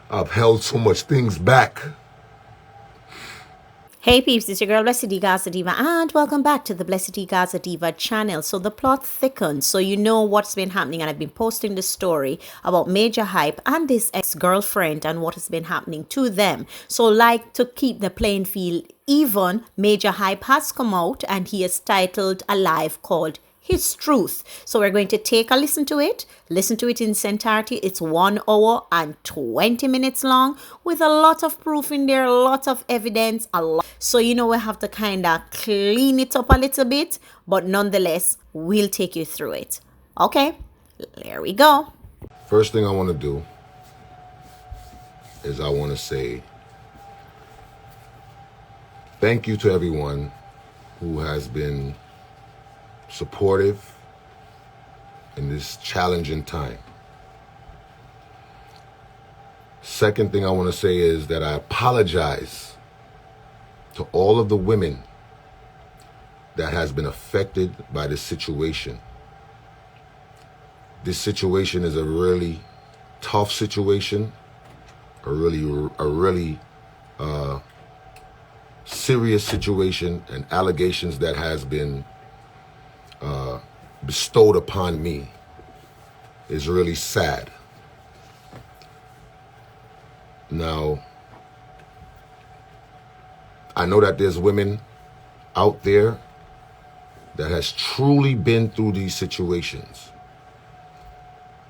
I've held so much things back. Hey peeps, it's your girl Blessed D Gaza Diva and welcome back to the Blessed D Gaza Diva channel. So the plot thickens, so you know what's been happening, and I've been posting the story about Major Hype and his ex-girlfriend and what has been happening to them. So like to keep the playing field even, Major Hype has come out and he has titled a live called His Truth. So we're going to take a listen to it in its entirety. It's 1 hour and 20 minutes long with a lot of proof in there, a lot of evidence, a lot. So you know we have to kind of clean it up a little bit, but nonetheless, we'll take you through it. Okay, there we go. First thing I want to do is I want to say thank you to everyone who has been supportive in this challenging time. Second thing I want to say is that I apologize to all of the women that has been affected by this situation. This situation is a really tough situation, a really serious situation, and allegations that has been bestowed upon me is really sad. Now, I know that there's women out there that has truly been through these situations,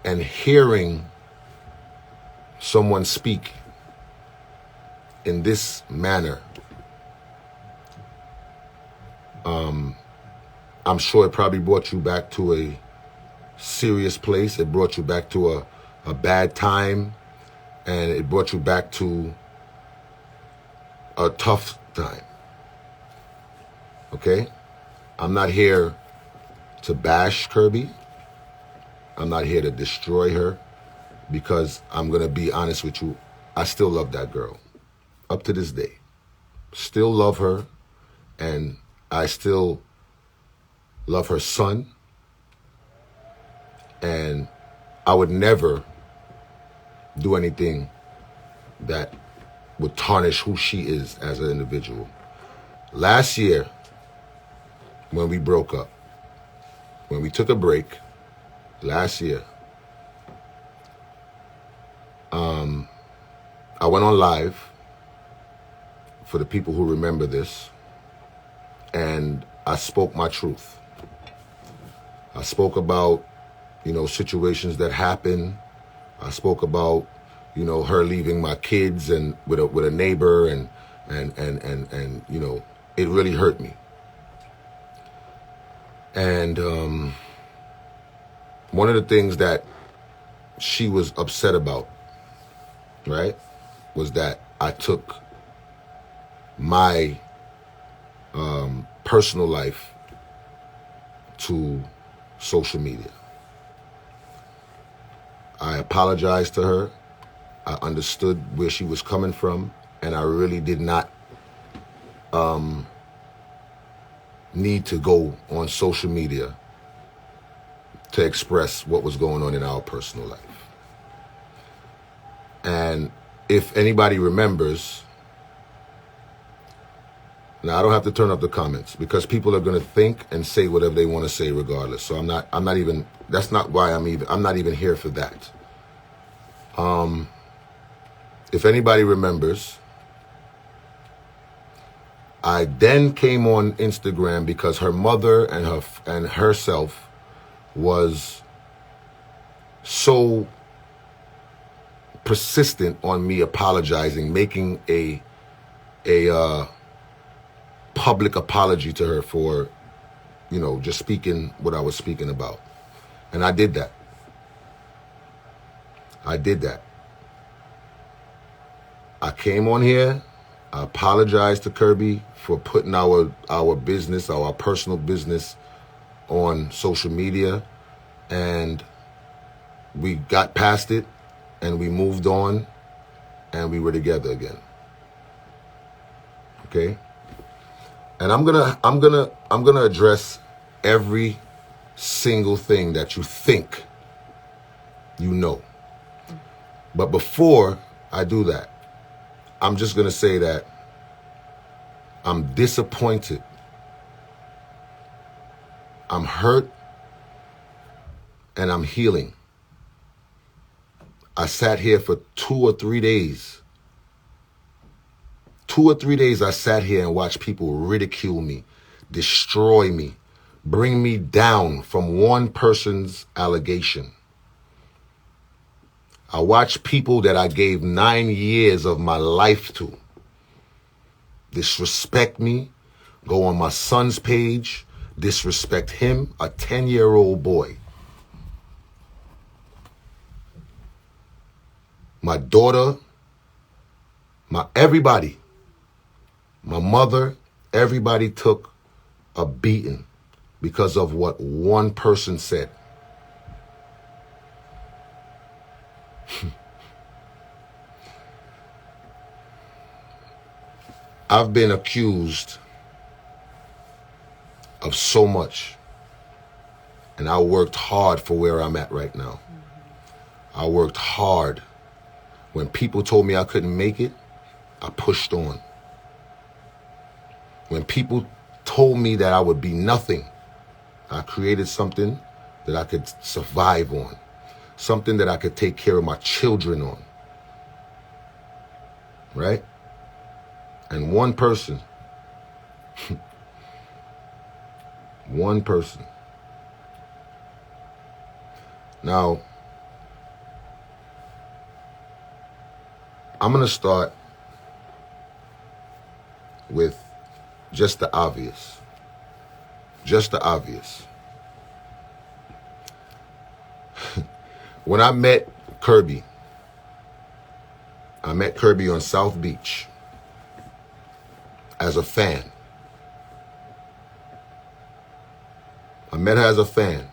and hearing someone speak in this manner, I'm sure it probably brought you back to a serious place. It brought you back to a bad time, and it brought you back to a tough time. Okay? I'm not here to bash Kirby. I'm not here to destroy her, because I'm going to be honest with you, I still love that girl. Up to this day. Still love her, and I still love her son. And I would never do anything that would tarnish who she is as an individual. Last year, when we broke up, when we took a break, last year, I went on live, for the people who remember this, and I spoke my truth. I spoke about, situations that happened. I spoke about, her leaving my kids and with a neighbor, and it really hurt me. And one of the things that she was upset about, right, was that I took my personal life to social media. I apologized to her. I understood where she was coming from, and I really did not need to go on social media to express what was going on in our personal life. And if anybody remembers, now I don't have to turn up the comments, because people are going to think and say whatever they want to say regardless. So I'm not even, that's not why I'm not even here for that. If anybody remembers, I then came on Instagram because her mother and herself was so persistent on me apologizing, making a public apology to her for, just speaking what I was speaking about. And I did that. I came on here. I apologized to Kirby for putting our business, our personal business, on social media, and we got past it, and we moved on, and we were together again. Okay? And I'm gonna address every single thing that you think you know. But before I do that. I'm just going to say that I'm disappointed. I'm hurt and I'm healing. I sat here for 2 or 3 days. 2 or 3 days I sat here and watched people ridicule me, destroy me, bring me down from one person's allegation. I watched people that I gave 9 years of my life to disrespect me, go on my son's page, disrespect him, a 10-year-old boy. My daughter, everybody, my mother, everybody took a beating because of what one person said. I've been accused of so much, and I worked hard for where I'm at right now. I worked hard. When people told me I couldn't make it, I pushed on. When people told me that I would be nothing, I created something that I could survive on, something that I could take care of my children on, right? And one person, one person. Now, I'm going to start with just the obvious. Just the obvious. When I met Kirby on South Beach as a fan. I met her as a fan.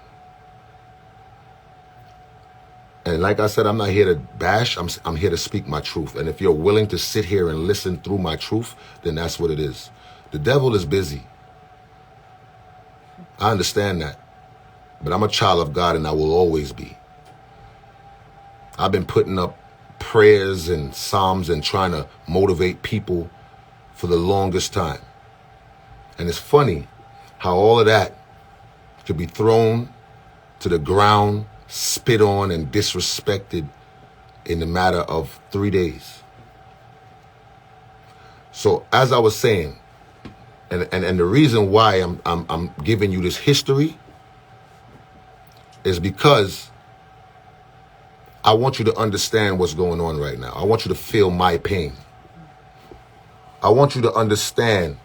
And like I said, I'm not here to bash. I'm here to speak my truth. And if you're willing to sit here and listen through my truth, then that's what it is. The devil is busy. I understand that. But I'm a child of God, and I will always be. I've been putting up prayers and psalms and trying to motivate people for the longest time. And it's funny how all of that could be thrown to the ground, spit on, and disrespected in the matter of 3 days. So as I was saying, and the reason why I'm giving you this history is because I want you to understand what's going on right now. I want you to feel my pain. I want you to understand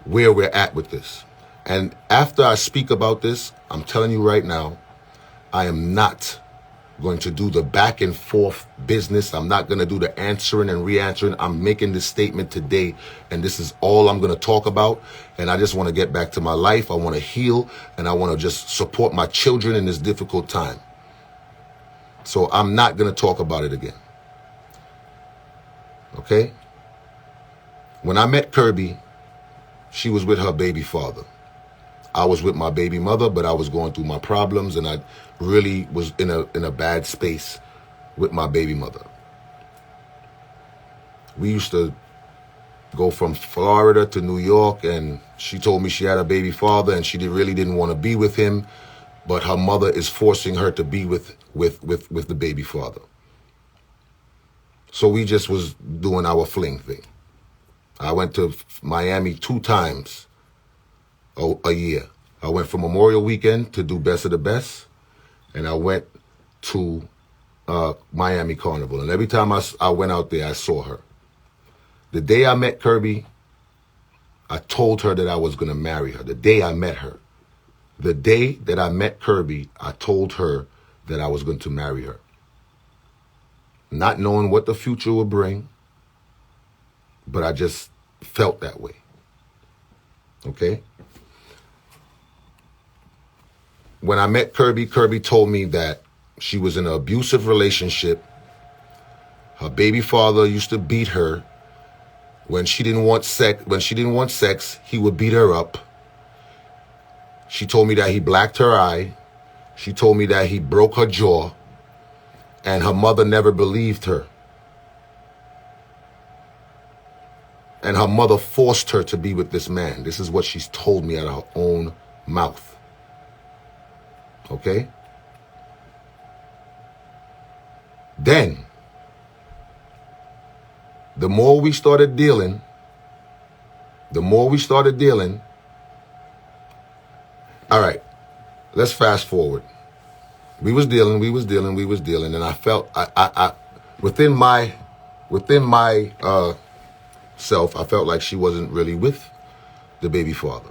where we're at with this. And after I speak about this, I'm telling you right now, I am not going to do the back and forth business. I'm not going to do the answering and re-answering. I'm making this statement today, and this is all I'm going to talk about. And I just want to get back to my life. I want to heal, and I want to just support my children in this difficult time. So I'm not going to talk about it again. Okay? When I met Kirby, she was with her baby father. I was with my baby mother, but I was going through my problems, and I really was in a bad space with my baby mother. We used to go from Florida to New York, and she told me she had a baby father, and she really didn't want to be with him, but her mother is forcing her to be with the baby father. So we just was doing our fling thing. I went to Miami 2 times a year. I went for Memorial Weekend to do Best of the Best, and I went to Miami Carnival. And every time I went out there, I saw her. The day I met Kirby, I told her that I was going to marry her. The day I met her. The day that I met Kirby, I told her that I was going to marry her. Not knowing what the future would bring, but I just felt that way. Okay? When I met Kirby, Kirby told me that she was in an abusive relationship. Her baby father used to beat her. When she didn't want sex, he would beat her up. She told me that he blacked her eye. She told me that he broke her jaw. And her mother never believed her. and her mother forced her to be with this man. This is what she's told me out of her own mouth. Okay? Then, the more we started dealing, all right, let's fast forward. We was dealing, and I felt, I within my self, I felt like she wasn't really with the baby father.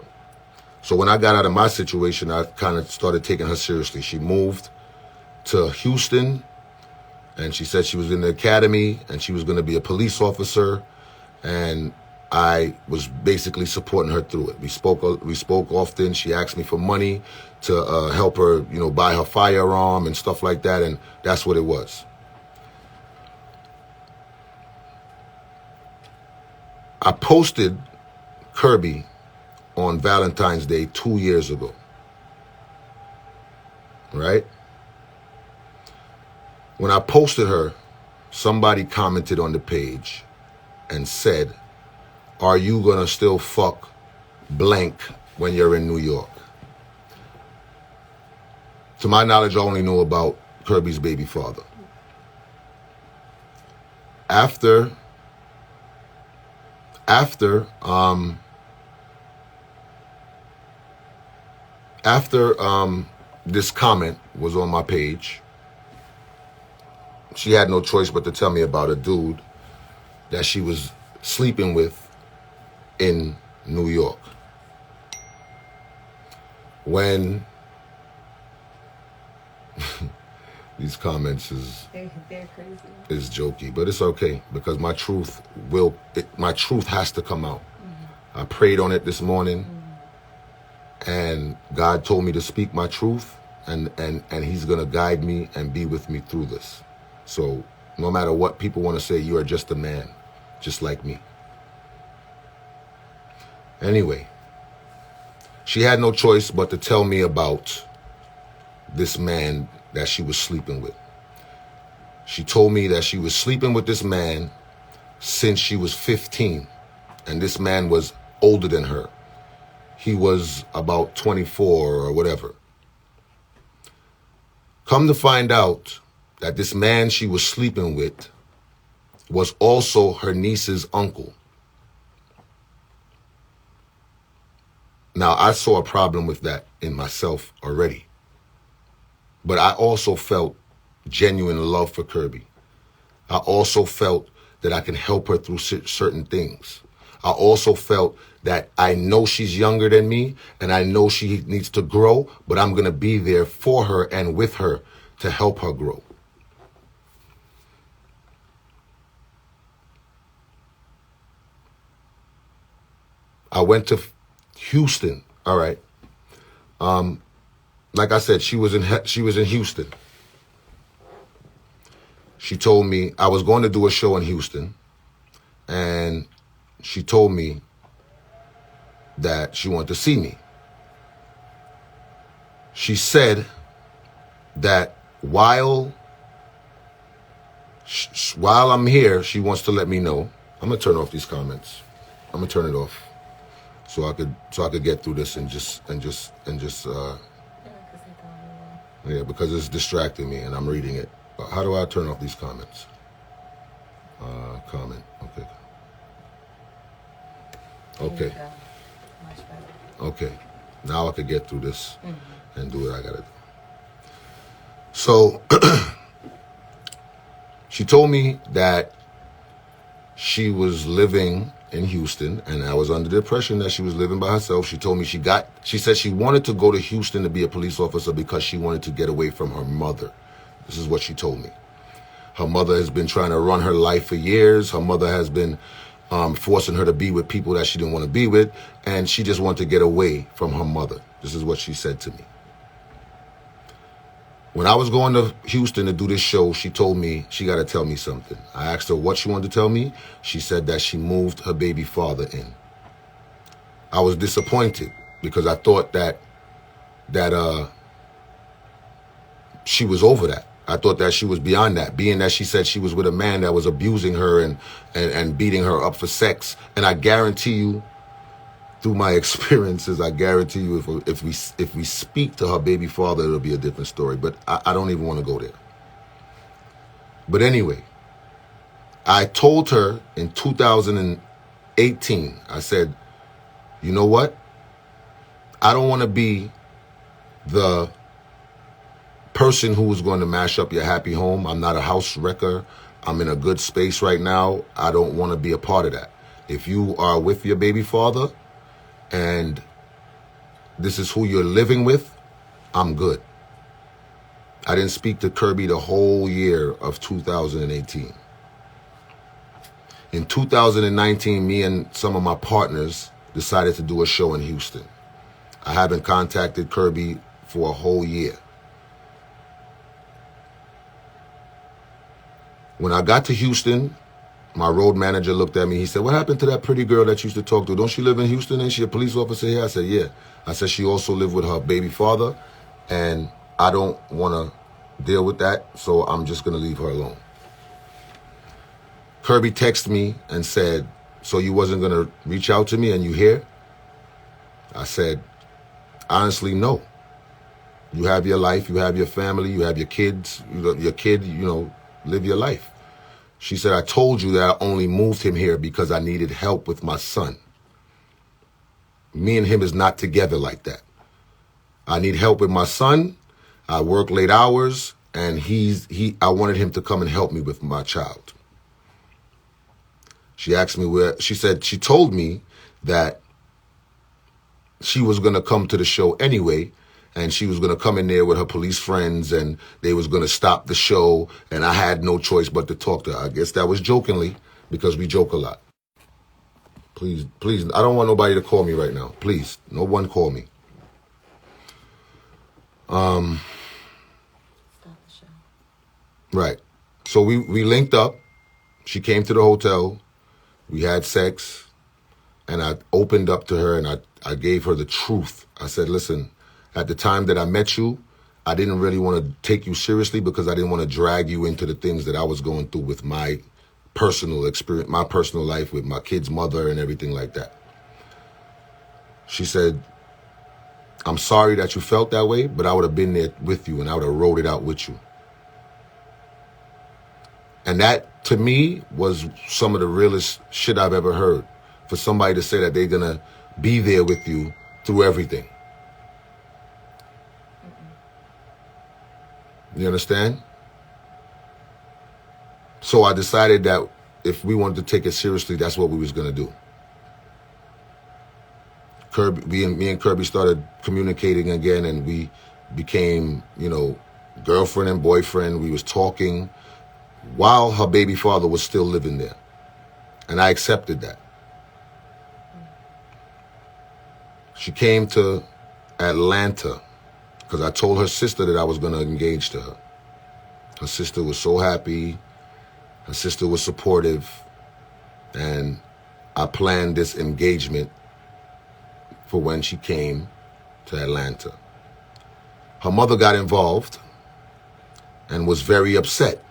So when I got out of my situation, I kind of started taking her seriously. She moved to Houston, and she said she was in the academy, and she was going to be a police officer, and I was basically supporting her through it. We spoke often. She asked me for money to help her, buy her firearm and stuff like that, and that's what it was. I posted Kirby on Valentine's Day 2 years ago, right? When I posted her, somebody commented on the page and said, "Are you gonna still fuck blank when you're in New York?" To my knowledge, I only know about Kirby's baby father. After this comment was on my page, she had no choice but to tell me about a dude that she was sleeping with in New York. When these comments they're crazy. Is jokey, but it's okay because my truth has to come out. Mm-hmm. I prayed on it this morning, and God told me to speak my truth, and He's gonna guide me and be with me through this. So no matter what people want to say, you are just a man, just like me. Anyway, she had no choice but to tell me about this man that she was sleeping with. She told me that she was sleeping with this man since she was 15, and this man was older than her. He was about 24 or whatever. Come to find out that this man she was sleeping with was also her niece's uncle. Now, I saw a problem with that in myself already. But I also felt genuine love for Kirby. I also felt that I can help her through certain things. I also felt that I know she's younger than me, and I know she needs to grow, but I'm going to be there for her and with her to help her grow. I went to Houston. All right. Like I said, she was in Houston. She told me I was going to do a show in Houston, and she told me that she wanted to see me. She said that while I'm here, she wants to let me know. I'm gonna turn off these comments. I'm gonna turn it off so I could get through this and just yeah, because it's distracting me and I'm reading it. How do I turn off these comments? Comment. Okay. Okay. Okay. Now I could get through this and do what I gotta do. So she told me that she was living in Houston, and I was under the impression that she was living by herself. She told me she said she wanted to go to Houston to be a police officer because she wanted to get away from her mother. This is what she told me. Her mother has been trying to run her life for years. Her mother has been forcing her to be with people that she didn't want to be with, and she just wanted to get away from her mother. This is what she said to me. When I was going to Houston to do this show, she told me she got to tell me something. I asked her what she wanted to tell me. She said that she moved her baby father in. I was disappointed because I thought that she was over that. I thought that she was beyond that, being that she said she was with a man that was abusing her and beating her up for sex. And I guarantee you, through my experiences, I guarantee you, if we speak to her baby father, it'll be a different story. But I don't even want to go there. But anyway, I told her in 2018, I said, you know what? I don't want to be the person who is going to mash up your happy home. I'm not a house wrecker. I'm in a good space right now. I don't want to be a part of that. If you are with your baby father and this is who you're living with, I'm good. I didn't speak to Kirby the whole year of 2018. In 2019, me and some of my partners decided to do a show in Houston. I haven't contacted Kirby for a whole year. When I got to Houston, my road manager looked at me. He said, what happened to that pretty girl that you used to talk to? Don't she live in Houston? Ain't she a police officer here? I said, yeah. I said, she also lived with her baby father, and I don't want to deal with that, so I'm just going to leave her alone. Kirby texted me and said, so you wasn't going to reach out to me and you here? I said, honestly, no. You have your life, you have your family, you have your kids, your kid, live your life. She said, I told you that I only moved him here because I needed help with my son. Me and him is not together like that. I need help with my son. I work late hours, and I wanted him to come and help me with my child. She asked me she told me that she was going to come to the show anyway, and she was going to come in there with her police friends, and they was going to stop the show, and I had no choice but to talk to her. I guess that was jokingly, because we joke a lot. Please, I don't want nobody to call me right now. Please, no one call me. Stop the show. Right. So we linked up. She came to the hotel. We had sex, and I opened up to her, and I gave her the truth. I said, listen, at the time that I met you, I didn't really want to take you seriously because I didn't want to drag you into the things that I was going through with my personal experience, my personal life with my kid's mother and everything like that. She said, I'm sorry that you felt that way, but I would have been there with you and I would have rode it out with you. And that, to me, was some of the realest shit I've ever heard. For somebody to say that they're going to be there with you through everything. You understand? So I decided that if we wanted to take it seriously, that's what we was going to do. Me and Kirby started communicating again, and we became, girlfriend and boyfriend. We was talking while her baby father was still living there. And I accepted that. She came to Atlanta because I told her sister that I was going to engage to her. Her sister was so happy. Her sister was supportive. And I planned this engagement for when she came to Atlanta. Her mother got involved and was very upset.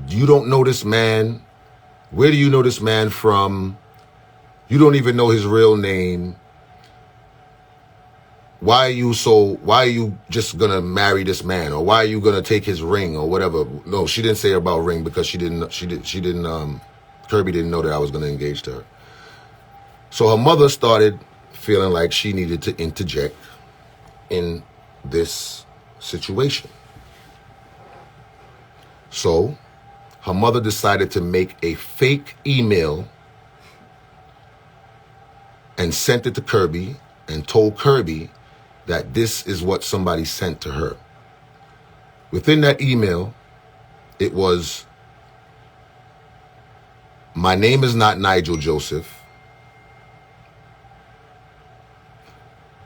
You don't know this man. Where do you know this man from? You don't even know his real name. Why are you just gonna marry this man? Or why are you gonna take his ring or whatever? No, she didn't say about ring because Kirby didn't know that I was gonna engage to her. So her mother started feeling like she needed to interject in this situation. So her mother decided to make a fake email and sent it to Kirby and told Kirby that this is what somebody sent to her. Within that email, it was, my name is not Nigel Joseph.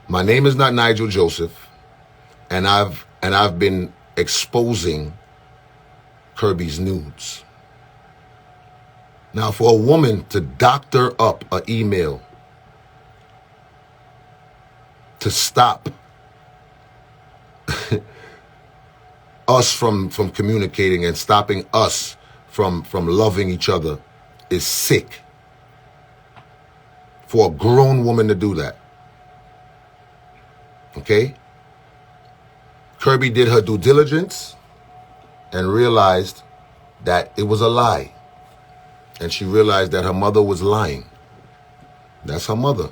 My name is not Nigel Joseph, and I've been exposing Kirby's nudes. Now, for a woman to doctor up an email to stop us from communicating and stopping us from loving each other is sick. For a grown woman to do that. Okay? Kirby did her due diligence and realized that it was a lie. And she realized that her mother was lying. That's her mother.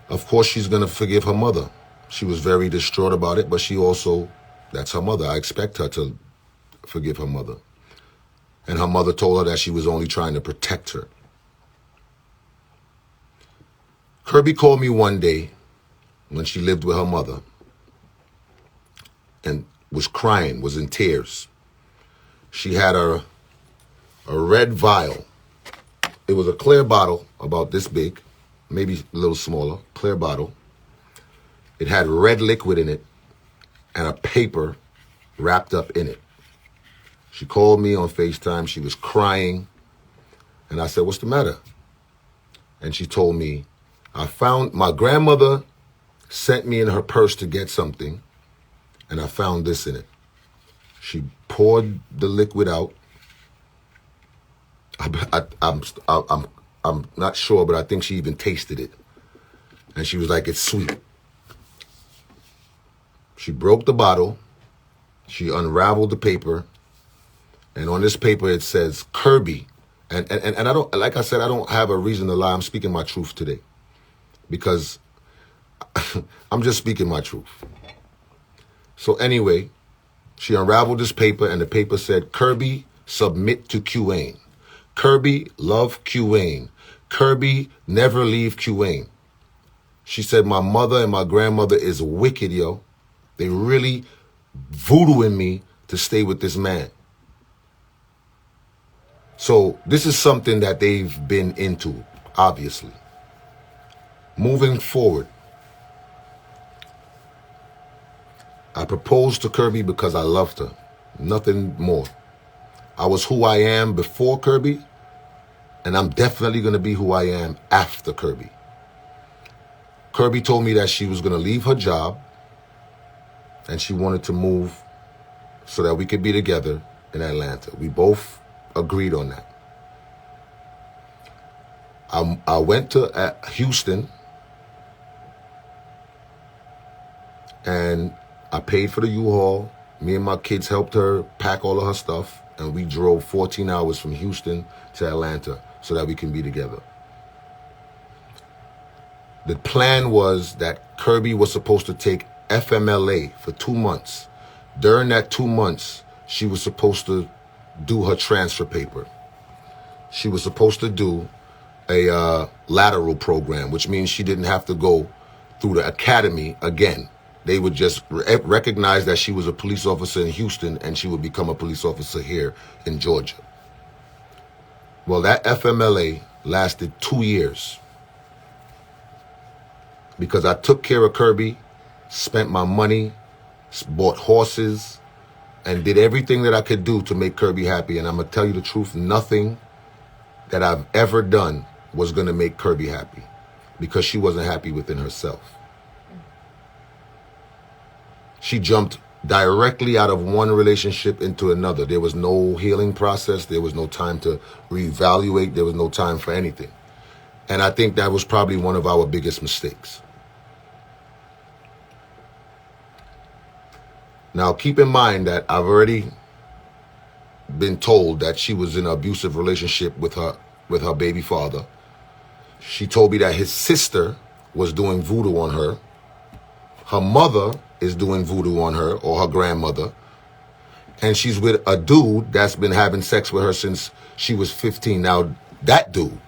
Of course, she's going to forgive her mother. She was very distraught about it, but she also, that's her mother. I expect her to forgive her mother. And her mother told her that she was only trying to protect her. Kirby called me one day when she lived with her mother and was crying, was in tears. She had a red vial. It was a clear bottle about this big, maybe a little smaller, clear bottle. It had red liquid in it and a paper wrapped up in it. She called me on FaceTime. She was crying. And I said, "What's the matter?" And she told me, "I found, my grandmother sent me in her purse to get something, and I found this in it." She poured the liquid out. I'm not sure, but I think she even tasted it. And she was like, "It's sweet." She broke the bottle. She unraveled the paper. And on this paper, it says Kirby. And I don't, like I said, I don't have a reason to lie. I'm speaking my truth today. Because I'm just speaking my truth. So anyway, she unraveled this paper, and the paper said, "Kirby, submit to QAine. Kirby, love QAine. Kirby, never leave QAine." She said, "My mother and my grandmother is wicked, yo. They really voodooing me to stay with this man." So this is something that they've been into, obviously. Moving forward, I proposed to Kirby because I loved her. Nothing more. I was who I am before Kirby, and I'm definitely going to be who I am after Kirby. Kirby told me that she was going to leave her job, and she wanted to move so that we could be together in Atlanta. We both agreed on that. I went to Houston, and I paid for the U-Haul. Me and my kids helped her pack all of her stuff, and we drove 14 hours from Houston to Atlanta so that we can be together. The plan was that Kirby was supposed to take FMLA for 2 months. During that 2 months, she was supposed to do her transfer paper. She was supposed to do a lateral program, which means she didn't have to go through the academy again. They would just recognize that she was a police officer in Houston, and she would become a police officer here in Georgia. Well, that FMLA lasted 2 years because I took care of Kirby, spent my money, bought horses, and did everything that I could do to make Kirby happy. And I'm going to tell you the truth, nothing that I've ever done was going to make Kirby happy because she wasn't happy within herself. She jumped directly out of one relationship into another. There was no healing process. There was no time to reevaluate. There was no time for anything. And I think that was probably one of our biggest mistakes. Now, keep in mind that I've already been told that she was in an abusive relationship with her baby father. She told me that his sister was doing voodoo on her. Her mother is doing voodoo on her, or her grandmother. And she's with a dude that's been having sex with her since she was 15. Now, that dude,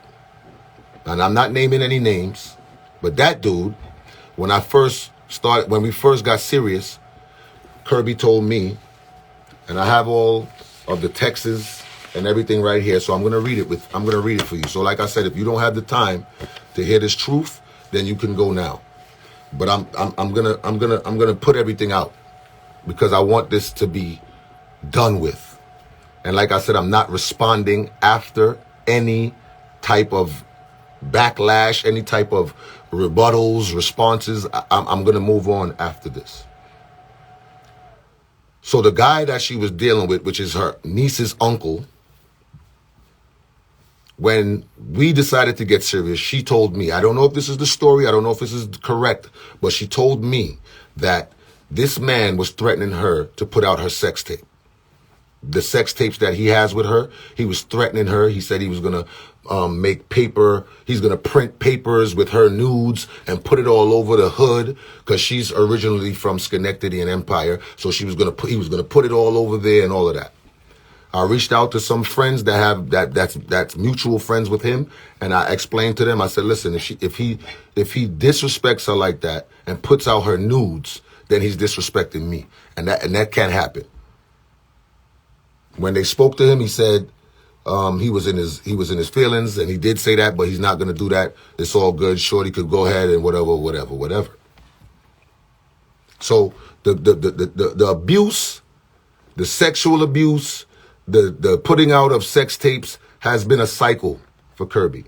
and I'm not naming any names, but that dude, when we first got serious, Kirby told me, and I have all of the texts and everything right here, so I'm gonna read it for you. So like I said, if you don't have the time to hear this truth, then you can go now. But I'm gonna put everything out because I want this to be done with. And like I said, I'm not responding after any type of backlash, any type of rebuttals, responses. I'm gonna move on after this. So the guy that she was dealing with, which is her niece's uncle, when we decided to get serious, she told me, I don't know if this is the story, I don't know if this is correct, but she told me that this man was threatening her to put out her sex tape. The sex tapes that he has with her, he was threatening her. He said he was going to make paper. He's going to print papers with her nudes and put it all over the hood, because she's originally from Schenectady and Empire. So he was going to put it all over there and all of that. I reached out to some friends that have that's mutual friends with him, and I explained to them. I said, listen, if he disrespects her like that and puts out her nudes, then he's disrespecting me, and that can't happen. When they spoke to him, he said he was in his feelings, and he did say that, but he's not going to do that. It's all good. Shorty could go ahead and whatever. So the abuse, the sexual abuse, the putting out of sex tapes has been a cycle for Kirby.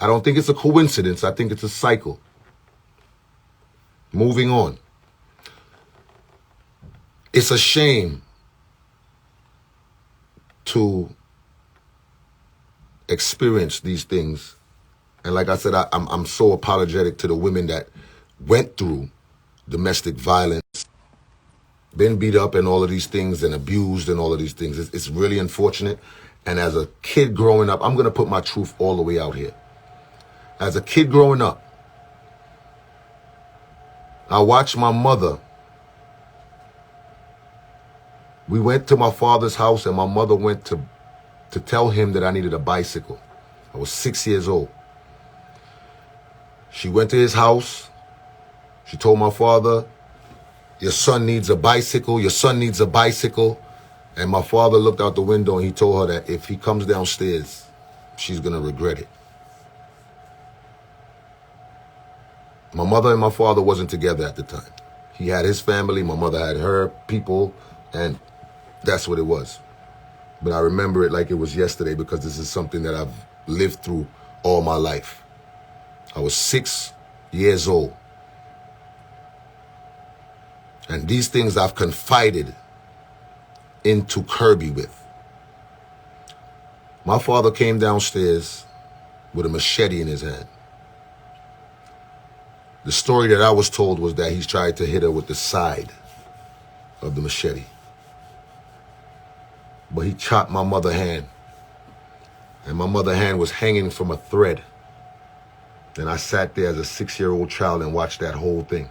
I don't think it's a coincidence. I think it's a cycle. Moving on. It's a shame to experience these things. And like I said, I'm so apologetic to the women that went through domestic violence, been beat up and all of these things, and abused and all of these things. It's really unfortunate. And as a kid growing up, I'm going to put my truth all the way out here. As a kid growing up, I watched my mother. We went to my father's house, and my mother went to tell him that I needed a bicycle. I was 6 years old. She went to his house. She told my father, your son needs a bicycle. Your son needs a bicycle. And my father looked out the window, and he told her that if he comes downstairs, she's going to regret it. My mother and my father wasn't together at the time. He had his family. My mother had her people, and that's what it was. But I remember it like it was yesterday, because this is something that I've lived through all my life. I was 6 years old. And these things I've confided into Kirby with. My father came downstairs with a machete in his hand. The story that I was told was that he tried to hit her with the side of the machete. But he chopped my mother's hand. And my mother's hand was hanging from a thread. And I sat there as a 6-year-old child and watched that whole thing.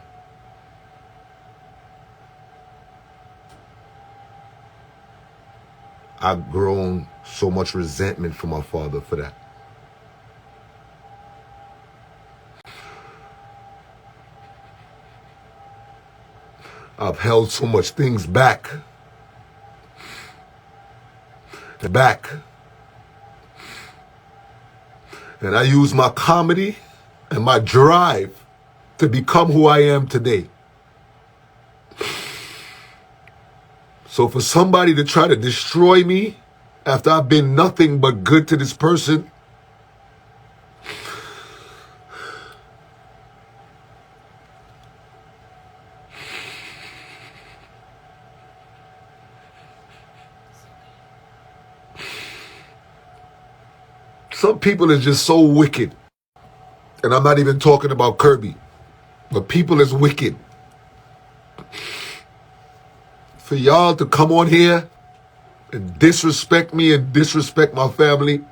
I've grown so much resentment for my father for that. I've held so much things back. And I use my comedy and my drive to become who I am today. So for somebody to try to destroy me after I've been nothing but good to this person, some people are just so wicked. And I'm not even talking about Kirby, but people is wicked. For y'all to come on here and disrespect me and disrespect my family.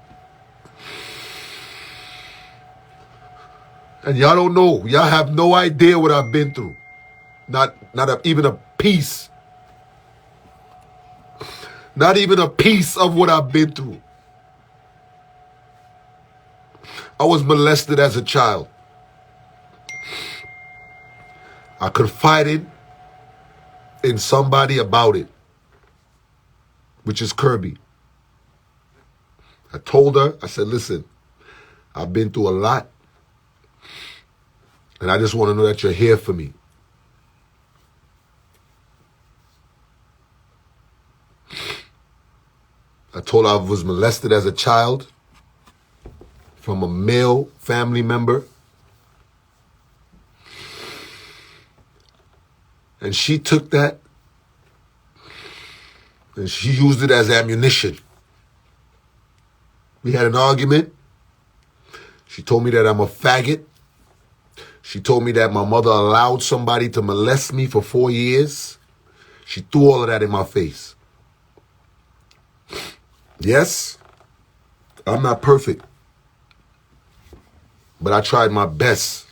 And y'all don't know. Y'all have no idea what I've been through. Even a piece. Not even a piece of what I've been through. I was molested as a child. I confided in somebody about it, which is Kirby. I told her, I said, listen, I've been through a lot, and I just want to know that you're here for me. I told her I was molested as a child from a male family member. And she took that and she used it as ammunition. We had an argument. She told me that I'm a faggot. She told me that my mother allowed somebody to molest me for 4 years. She threw all of that in my face. Yes, I'm not perfect, but I tried my best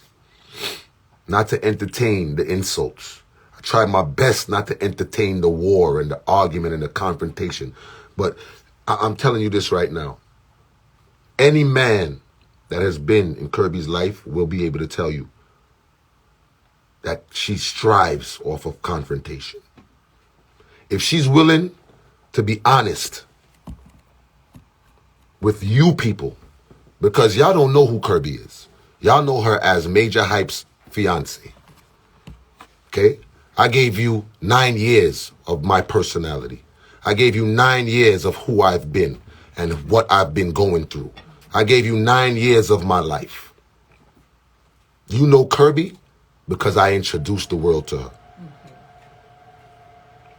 not to entertain the insults. I tried my best not to entertain the war and the argument and the confrontation. But I'm telling you this right now. Any man that has been in Kirby's life will be able to tell you that she strives off of confrontation. If she's willing to be honest with you people, because y'all don't know who Kirby is. Y'all know her as Major Hype's fiance. Okay? I gave you 9 years of my personality. I gave you 9 years of who I've been and what I've been going through. I gave you 9 years of my life. You know Kirby because I introduced the world to her.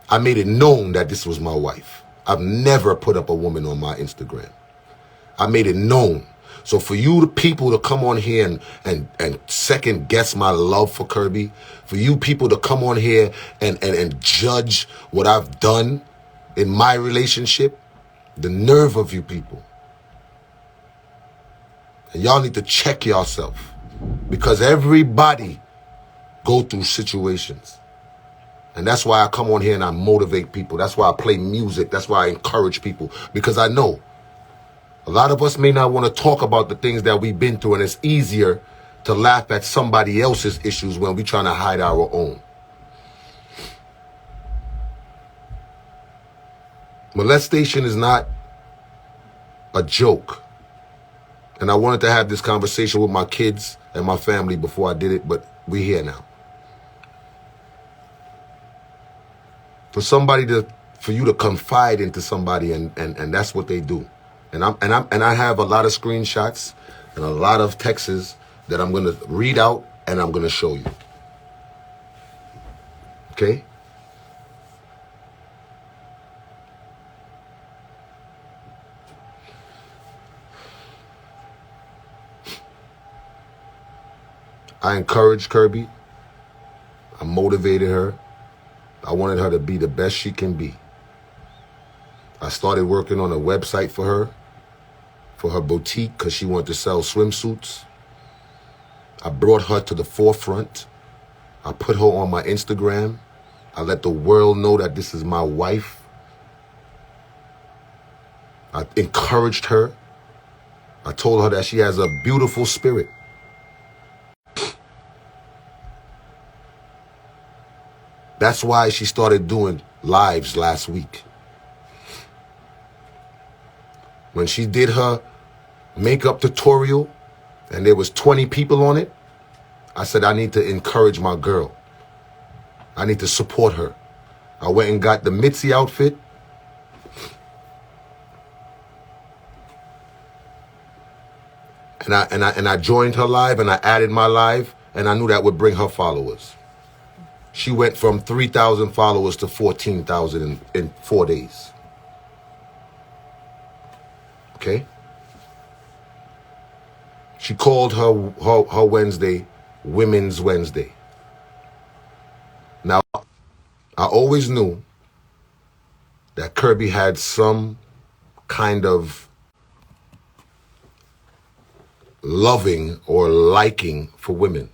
I made it known that this was my wife. I've never put up a woman on my Instagram. I made it known. So for you the people to come on here and second guess my love for Kirby, for you people to come on here and judge what I've done in my relationship, the nerve of you people. And y'all need to check yourself, because everybody go through situations. And that's why I come on here and I motivate people. That's why I play music. That's why I encourage people, because I know a lot of us may not want to talk about the things that we've been through, and it's easier to laugh at somebody else's issues when we're trying to hide our own. Molestation is not a joke. And I wanted to have this conversation with my kids and my family before I did it, but we're here now. For you to confide into somebody and that's what they do. And I have a lot of screenshots and a lot of texts that I'm gonna read out and I'm gonna show you. Okay? I encouraged Kirby. I motivated her. I wanted her to be the best she can be. I started working on a website for her boutique, because she wanted to sell swimsuits. I brought her to the forefront. I put her on my Instagram. I let the world know that this is my wife. I encouraged her. I told her that she has a beautiful spirit. That's why she started doing lives last week. When she did her makeup tutorial and there was 20 people on it, I said, I need to encourage my girl. I need to support her. I went and got the Mitzi outfit. And I joined her live and I added my live, and I knew that would bring her followers. She went from 3,000 followers to 14,000 in 4 days. Okay? She called her Wednesday Women's Wednesday. Now, I always knew that Kirby had some kind of loving or liking for women.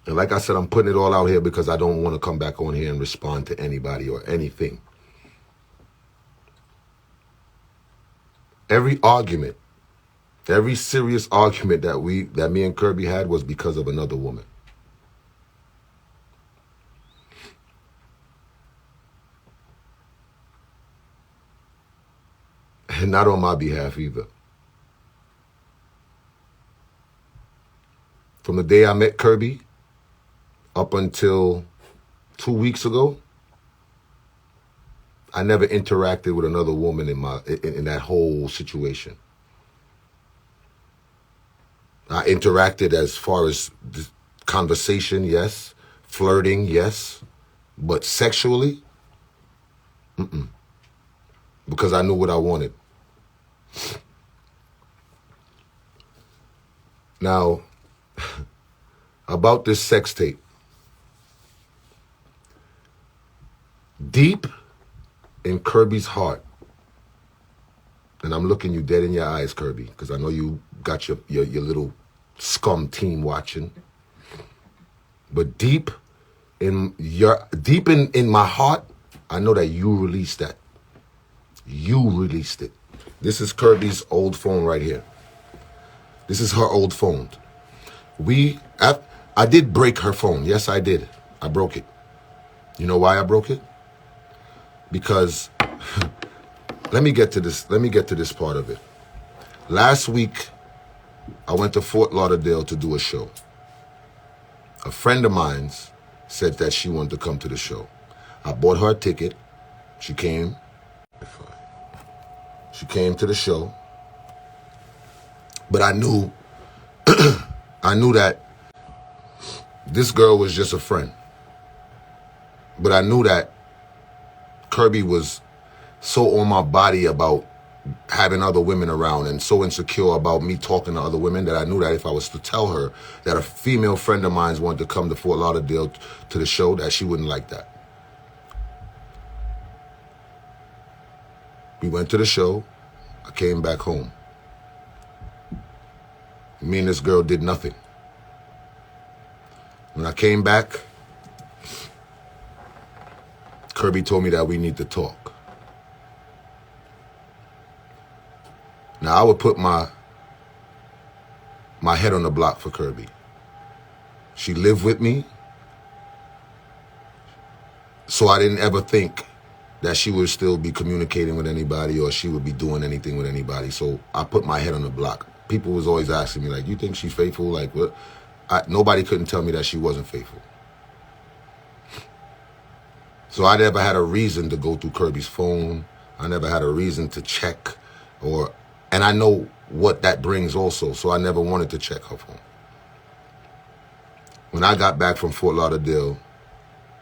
And like I said, I'm putting it all out here because I don't want to come back on here and respond to anybody or anything. Every argument, every serious argument that me and Kirby had was because of another woman. And not on my behalf either. From the day I met Kirby up until 2 weeks ago, I never interacted with another woman in that whole situation. I interacted as far as Conversation, yes. Flirting, yes. But sexually, because I knew what I wanted. Now, about this sex tape. Deep in Kirby's heart, and I'm looking you dead in your eyes, Kirby, because I know you got your little scum team watching. But deep in my heart, I know that you released that. You released it. This is Kirby's old phone right here. This is her old phone. I did break her phone. Yes, I did. I broke it. You know why I broke it? Because let me get to this part of it. Last week, I went to Fort Lauderdale to do a show. A friend of mine said that she wanted to come to the show. I bought her a ticket. She came. She came to the show. But I knew that this girl was just a friend. But I knew that Kirby was so on my body about having other women around and so insecure about me talking to other women that I knew that if I was to tell her that a female friend of mine wanted to come to Fort Lauderdale to the show, that she wouldn't like that. We went to the show. I came back home. Me and this girl did nothing. When I came back, Kirby told me that we need to talk. Now, I would put my head on the block for Kirby. She lived with me, so I didn't ever think that she would still be communicating with anybody or she would be doing anything with anybody. So I put my head on the block. People was always asking me, like, you think she's faithful? Like, what? Nobody couldn't tell me that she wasn't faithful. So I never had a reason to go through Kirby's phone. I never had a reason to check and I know what that brings also, so I never wanted to check her phone. When I got back from Fort Lauderdale,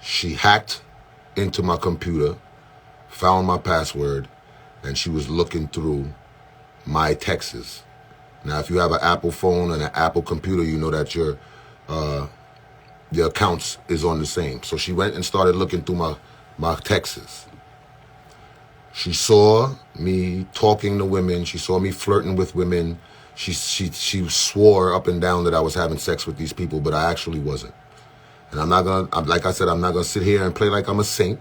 she hacked into my computer, found my password, and she was looking through my texts. Now, if you have an Apple phone and an Apple computer, you know that your accounts is on the same. So she went and started looking through my texts. She saw me talking to women. She saw me flirting with women. She swore up and down that I was having sex with these people, but I actually wasn't. And like I said, I'm not gonna sit here and play like I'm a saint,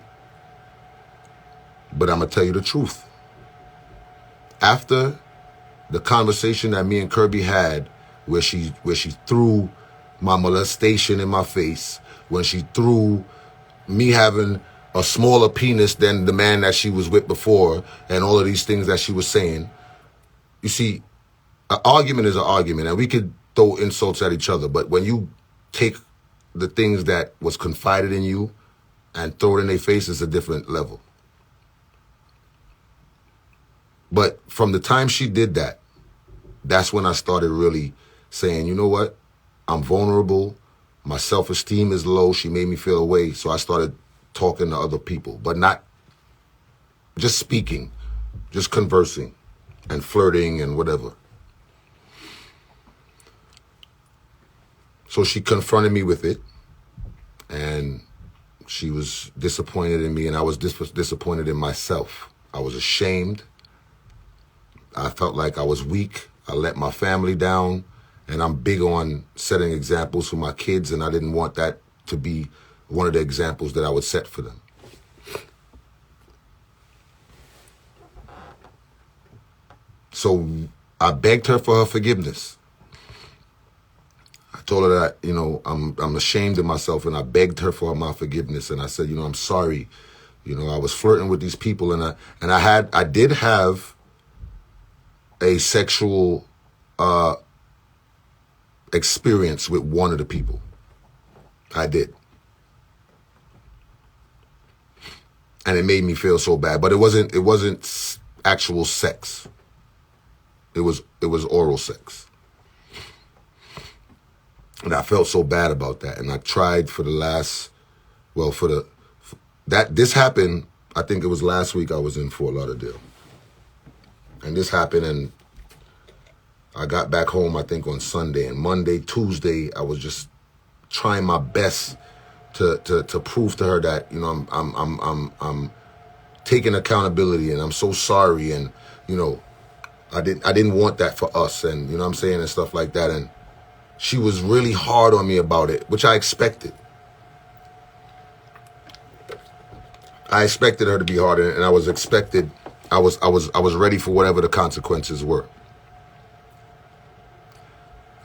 but I'm gonna tell you the truth. After the conversation that me and Kirby had, where she threw my molestation in my face, when she threw me having a smaller penis than the man that she was with before, and all of these things that she was saying. You see, an argument is an argument, and we could throw insults at each other, but when you take the things that was confided in you and throw it in their face, it's a different level. But from the time she did that, that's when I started really saying, you know what? I'm vulnerable. My self-esteem is low. She made me feel away. So I started talking to other people, but not just speaking, just conversing and flirting and whatever. So she confronted me with it, and she was disappointed in me, and I was disappointed in myself. I was ashamed. I felt like I was weak. I let my family down, and I'm big on setting examples for my kids, and I didn't want that to be one of the examples that I would set for them. So I begged her for her forgiveness. I told her that, you know, I'm ashamed of myself, and I begged her for my forgiveness, and I said, you know, I'm sorry. You know, I was flirting with these people, and I did have a sexual experience with one of the people. I did. And it made me feel so bad, but it wasn't actual sex. It was oral sex. And I felt so bad about that. And I tried for the last, well, this happened, I think it was last week I was in Fort Lauderdale. And this happened, and I got back home, I think, on Sunday. And Monday, Tuesday, I was just trying my best to prove to her that, you know, I'm taking accountability, and I'm so sorry, and, you know, I didn't want that for us, and, you know what I'm saying, and stuff like that. And she was really hard on me about it, which I expected. I expected her to be hard, and I was ready for whatever the consequences were.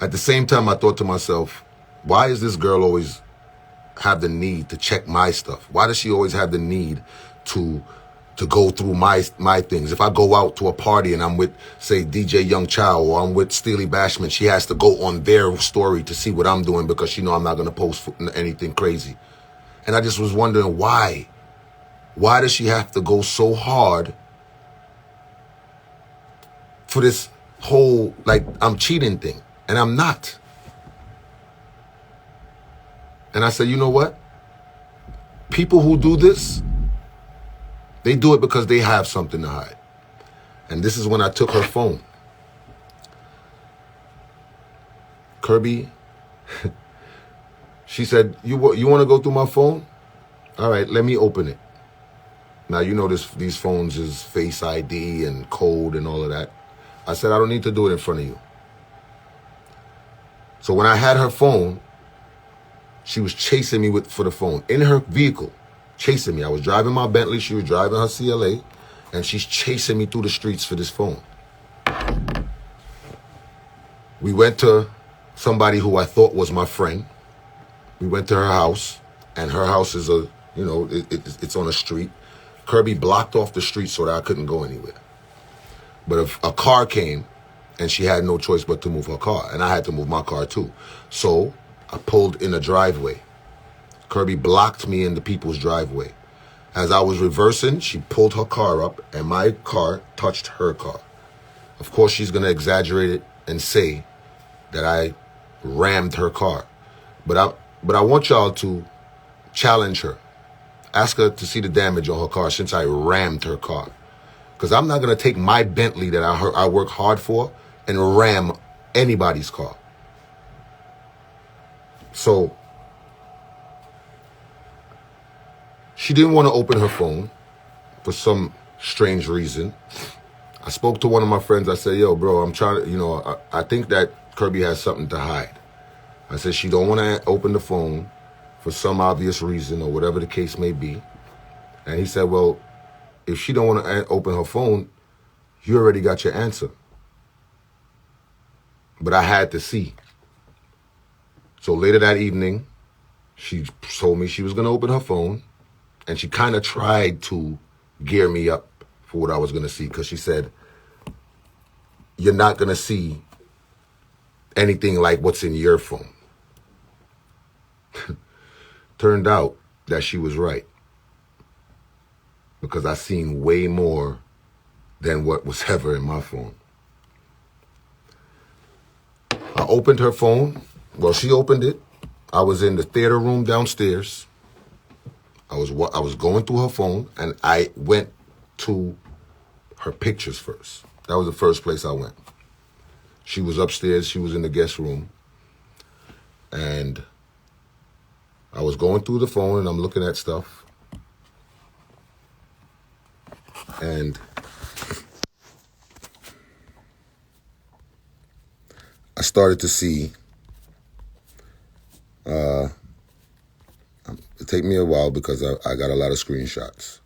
At the same time, I thought to myself, why is this girl always have the need to check my stuff? Why does she always have the need to go through my things? If I go out to a party and I'm with, say, DJ Young Chow, or I'm with Steely Bashman, she has to go on their story to see what I'm doing because she know I'm not going to post anything crazy. And I just was wondering why. Why does she have to go so hard for this whole, like, I'm cheating thing? And I'm not. And I said, you know what? People who do this, they do it because they have something to hide. And this is when I took her phone. Kirby, she said, you want to go through my phone? All right, let me open it. Now, you know these phones is Face ID and code and all of that. I said, I don't need to do it in front of you. So when I had her phone, she was chasing me for the phone in her vehicle, chasing me. I was driving my Bentley. She was driving her CLA, and she's chasing me through the streets for this phone. We went to somebody who I thought was my friend. We went to her house, and her house is it's on a street. Kirby blocked off the street so that I couldn't go anywhere. But if a car came, and she had no choice but to move her car, and I had to move my car too. So I pulled in a driveway. Kirby blocked me in the people's driveway. As I was reversing, she pulled her car up, and my car touched her car. Of course, she's going to exaggerate it and say that I rammed her car. But I want y'all to challenge her. Ask her to see the damage on her car since I rammed her car. Because I'm not going to take my Bentley that I work hard for and ram anybody's car. So she didn't want to open her phone for some strange reason. I spoke to one of my friends. I said, yo, bro, I'm trying to, I think that Kirby has something to hide. I said, she don't want to open the phone for some obvious reason or whatever the case may be. And he said, well, if she don't want to open her phone, you already got your answer. But I had to see. So later that evening, she told me she was going to open her phone, and she kind of tried to gear me up for what I was going to see, because she said, you're not going to see anything like what's in your phone. Turned out that she was right, because I seen way more than what was ever in my phone. I opened her phone. Well, she opened it. I was in the theater room downstairs. I was going through her phone, and I went to her pictures first. That was the first place I went. She was upstairs. She was in the guest room. And I was going through the phone, and I'm looking at stuff. And I started to see, it took me a while because I got a lot of screenshots.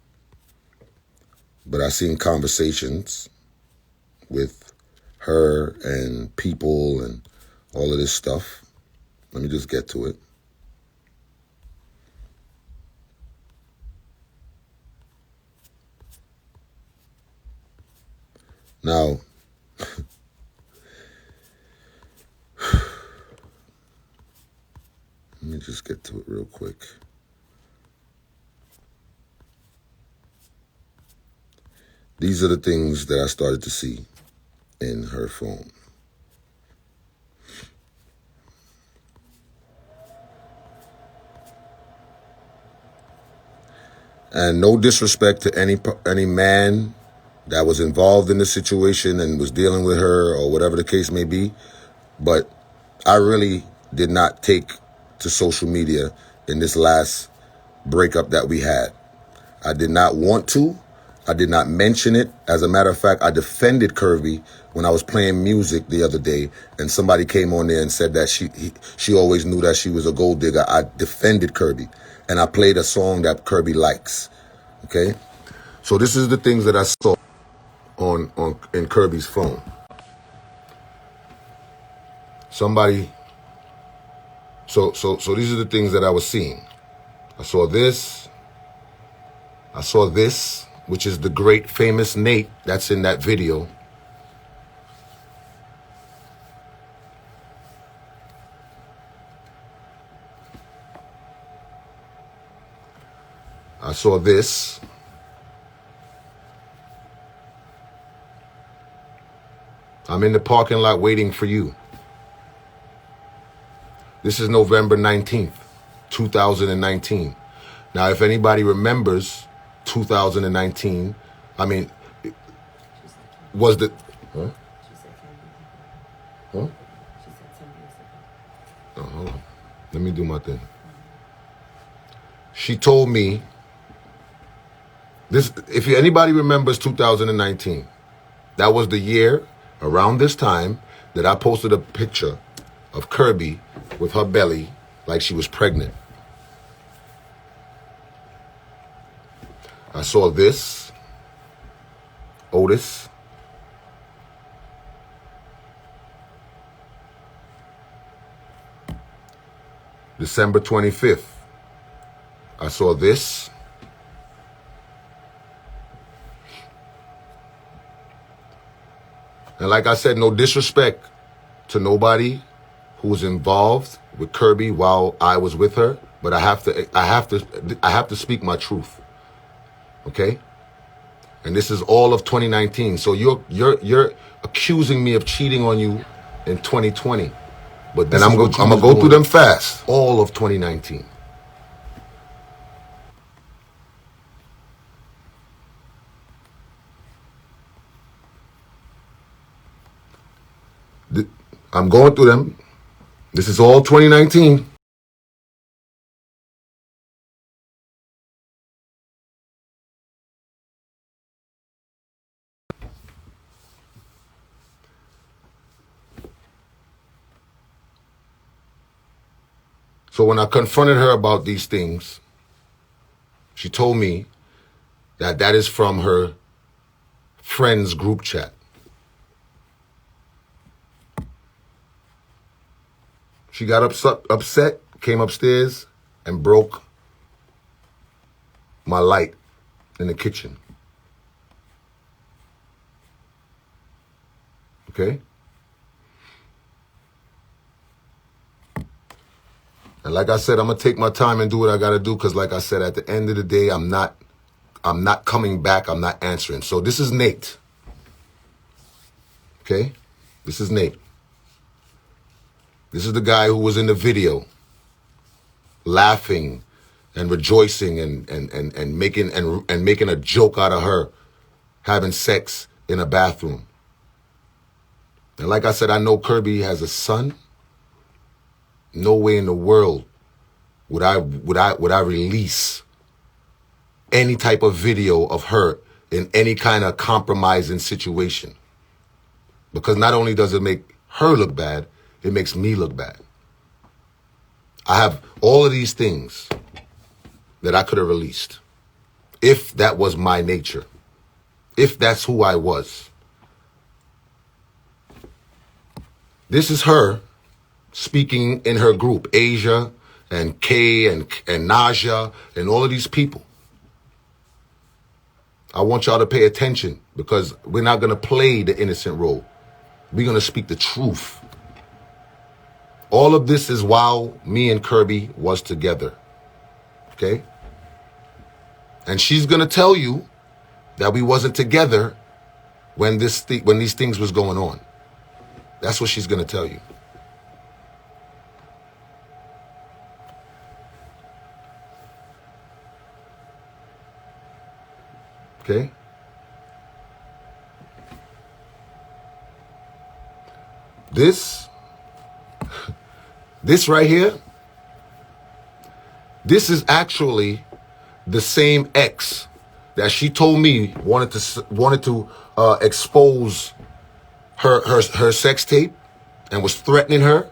But I seen conversations with her and people and all of this stuff. Let me just get to it. Now, let me just get to it real quick. These are the things that I started to see in her phone. And no disrespect to any man that was involved in the situation and was dealing with her or whatever the case may be, but I really did not take to social media in this last breakup that we had. I did not want to. I did not mention it. As a matter of fact, I defended Kirby when I was playing music the other day, and somebody came on there and said that she always knew that she was a gold digger. I defended Kirby, and I played a song that Kirby likes. Okay, so this is the things that I saw in Kirby's phone. Somebody. So these are the things that I was seeing. I saw this. I saw this, which is the great famous Nate that's in that video. I saw this. I'm in the parking lot waiting for you. This is November 19th, 2019. Now, if anybody remembers 2019, I mean, was the... Huh? Huh? Oh, hold on. Let me do my thing. She told me, this. If anybody remembers 2019, that was the year, around this time, that I posted a picture of Kirby with her belly like she was pregnant. I saw this, Otis. December 25th, I saw this. And like I said, no disrespect to nobody who was involved with Kirby while I was with her, but I have to speak my truth. Okay? And this is all of 2019. So you're accusing me of cheating on you in 2020. But then I'm gonna go through them fast. All of 2019. I'm going through them. This is all 2019. So when I confronted her about these things, she told me that that is from her friends group chat. She got upset, came upstairs, and broke my light in the kitchen. Okay? And like I said, I'm going to take my time and do what I got to do because like I said, at the end of the day, I'm not coming back. I'm not answering. So this is Nate. Okay? This is Nate. This is the guy who was in the video laughing and rejoicing and making a joke out of her having sex in a bathroom. And like I said, I know Kirby has a son. No way in the world would I release any type of video of her in any kind of compromising situation. Because not only does it make her look bad, it makes me look bad. I have all of these things that I could have released if that was my nature, if that's who I was. This is her speaking in her group, Asia and Kay and Naja and all of these people. I want y'all to pay attention because we're not going to play the innocent role. We're going to speak the truth. All of this is while me and Kirby was together. Okay? And she's going to tell you that we wasn't together when these things was going on. That's what she's going to tell you. Okay? This right here, this is actually the same ex that she told me wanted to expose her sex tape and was threatening her.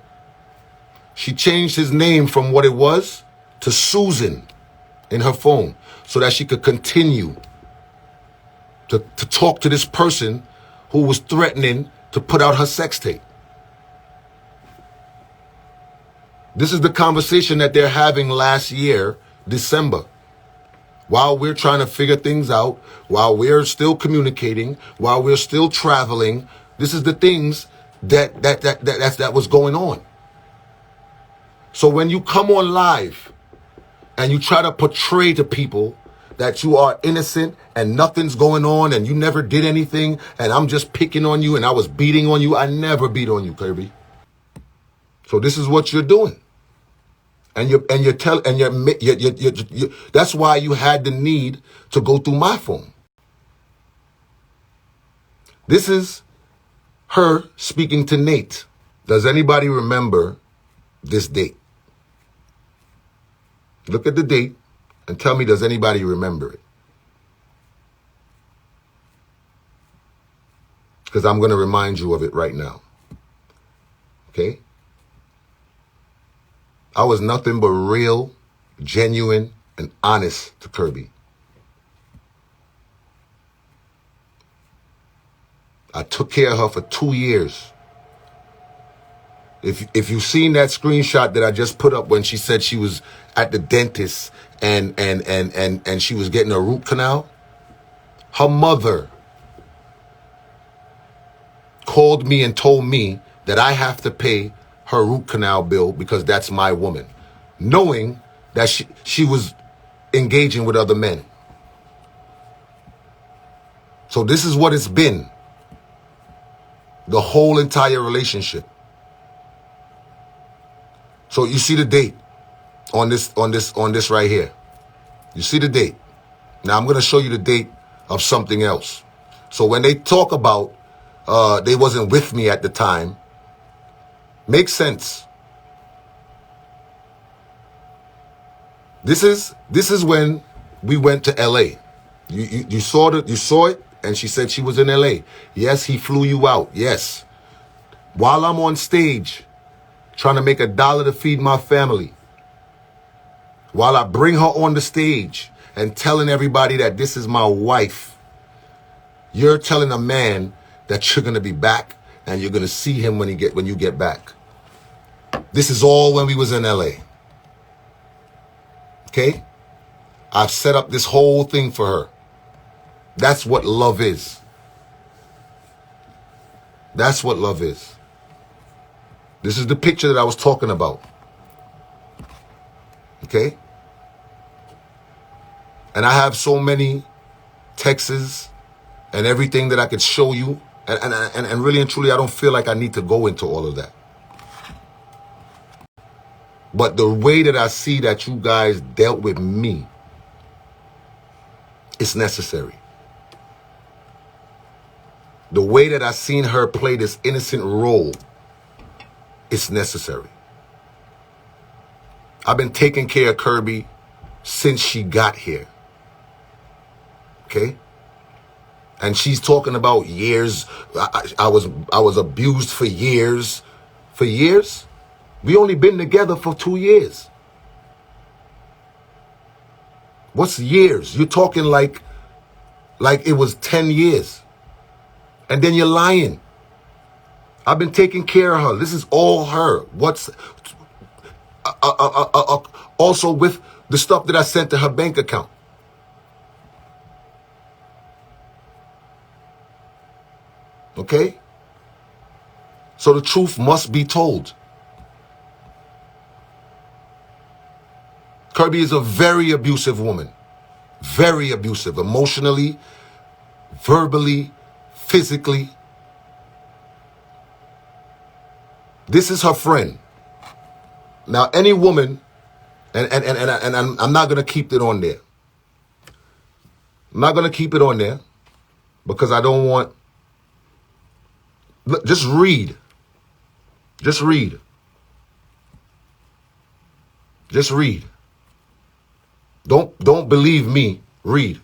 She changed his name from what it was to Susan in her phone so that she could continue to talk to this person who was threatening to put out her sex tape. This is the conversation that they're having last year, December. While we're trying to figure things out, while we're still communicating, while we're still traveling, this is the things that was going on. So when you come on live and you try to portray to people that you are innocent and nothing's going on and you never did anything and I'm just picking on you and I was beating on you, I never beat on you, Kirby. So this is what you're doing. And that's why you had the need to go through my phone. This is her speaking to Nate. Does anybody remember this date? Look at the date and tell me, does anybody remember it? Because I'm going to remind you of it right now. Okay? I was nothing but real, genuine, and honest to Kirby. I took care of her for 2 years. If you've seen that screenshot that I just put up when she said she was at the dentist and she was getting a root canal, her mother called me and told me that I have to pay her root canal bill because that's my woman, knowing that she was engaging with other men. So this is what it's been, the whole entire relationship. So you see the date on this right here. You see the date. Now I'm going to show you the date of something else. So when they talk about they wasn't with me at the time, makes sense. This is when we went to LA. You saw it, and she said she was in LA. Yes, he flew you out. Yes. While I'm on stage trying to make $1 to feed my family, while I bring her on the stage and telling everybody that this is my wife, you're telling a man that you're going to be back and you're going to see him when you get back. This is all when we was in LA. Okay? I've set up this whole thing for her. That's what love is. That's what love is. This is the picture that I was talking about. Okay? And I have so many texts and everything that I could show you. And really and truly, I don't feel like I need to go into all of that. But the way that I see that you guys dealt with me, it's necessary. The way that I seen her play this innocent role, it's necessary. I've been taking care of Kirby since she got here. Okay? And she's talking about years. I was abused for years. For years? We only been together for 2 years. What's years? You're talking like it was 10 years. And then you're lying. I've been taking care of her. This is all her. What's also with the stuff that I sent to her bank account. Okay? So the truth must be told. Kirby is a very abusive woman. Very abusive. Emotionally, verbally, physically. This is her friend. Now, any woman, and I'm not going to keep it on there. I'm not going to keep it on there because I don't want. Look, just read. Just read. Just read. Don't believe me. Read.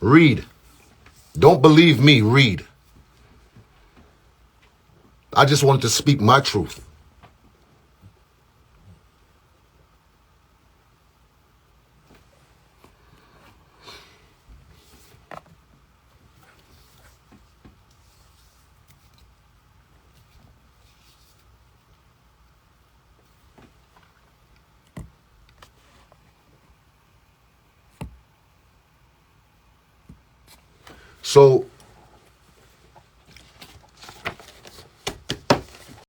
Read. Don't believe me. Read. I just wanted to speak my truth. So